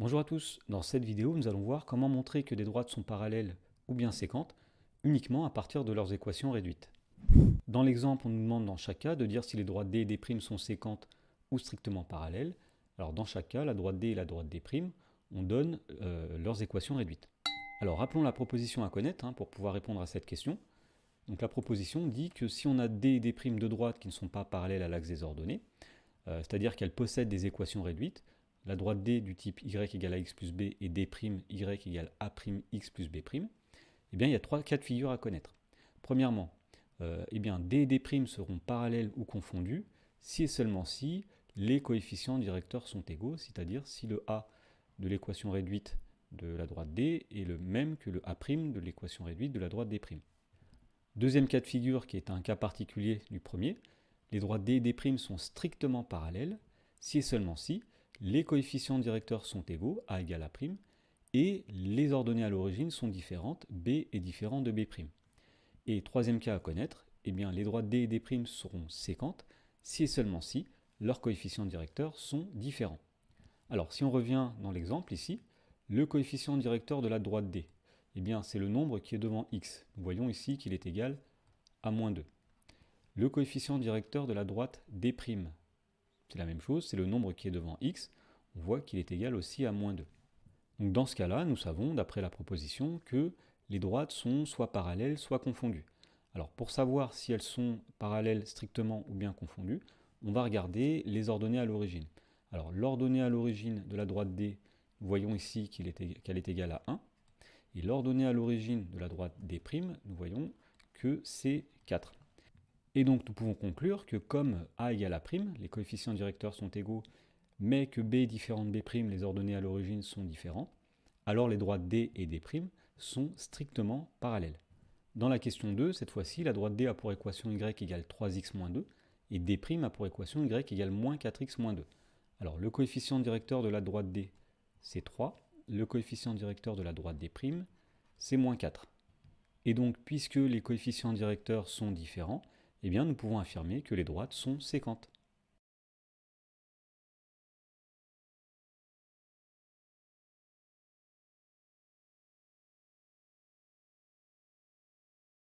Bonjour à tous, dans cette vidéo nous allons voir comment montrer que des droites sont parallèles ou bien séquentes uniquement à partir de leurs équations réduites. Dans l'exemple, on nous demande dans chaque cas de dire si les droites D et D' sont séquentes ou strictement parallèles. Alors dans chaque cas, la droite D et la droite D', on donne leurs équations réduites. Alors rappelons la proposition à connaître pour pouvoir répondre à cette question. Donc la proposition dit que si on a D et D' de droites qui ne sont pas parallèles à l'axe des ordonnées, c'est-à-dire qu'elles possèdent des équations réduites, la droite D du type y égale ax plus b et d' y égale a'x plus b', eh bien il y a trois cas de figure à connaître. Premièrement, eh bien, d et d' seront parallèles ou confondus si et seulement si les coefficients directeurs sont égaux, c'est-à-dire si le a de l'équation réduite de la droite D est le même que le a' de l'équation réduite de la droite D'. Deuxième cas de figure, qui est un cas particulier du premier, les droites D et D' sont strictement parallèles si et seulement si les coefficients directeurs sont égaux, a égale a', et les ordonnées à l'origine sont différentes, b est différent de b'. Et troisième cas à connaître, eh bien, les droites D et D' seront séquentes si et seulement si leurs coefficients directeurs sont différents. Alors si on revient dans l'exemple ici, le coefficient directeur de la droite D, eh bien, c'est le nombre qui est devant x. Nous voyons ici qu'il est égal à moins 2. Le coefficient directeur de la droite D', c'est la même chose, c'est le nombre qui est devant x. On voit qu'il est égal aussi à moins 2. Donc dans ce cas-là, nous savons, d'après la proposition, que les droites sont soit parallèles, soit confondues. Alors pour savoir si elles sont parallèles strictement ou bien confondues, on va regarder les ordonnées à l'origine. Alors l'ordonnée à l'origine de la droite D, nous voyons ici qu'elle est égale à 1. Et l'ordonnée à l'origine de la droite D', nous voyons que c'est 4. Et donc nous pouvons conclure que comme a égale a', les coefficients directeurs sont égaux, mais que b est différent de b', les ordonnées à l'origine sont différentes, alors les droites D et D' sont strictement parallèles. Dans la question 2, cette fois-ci, la droite D a pour équation y égale 3x moins 2, et D' a pour équation y égale moins 4x moins 2. Alors le coefficient directeur de la droite D, c'est 3, le coefficient directeur de la droite D', c'est moins 4. Et donc, puisque les coefficients directeurs sont différents, eh bien, nous pouvons affirmer que les droites sont séquentes.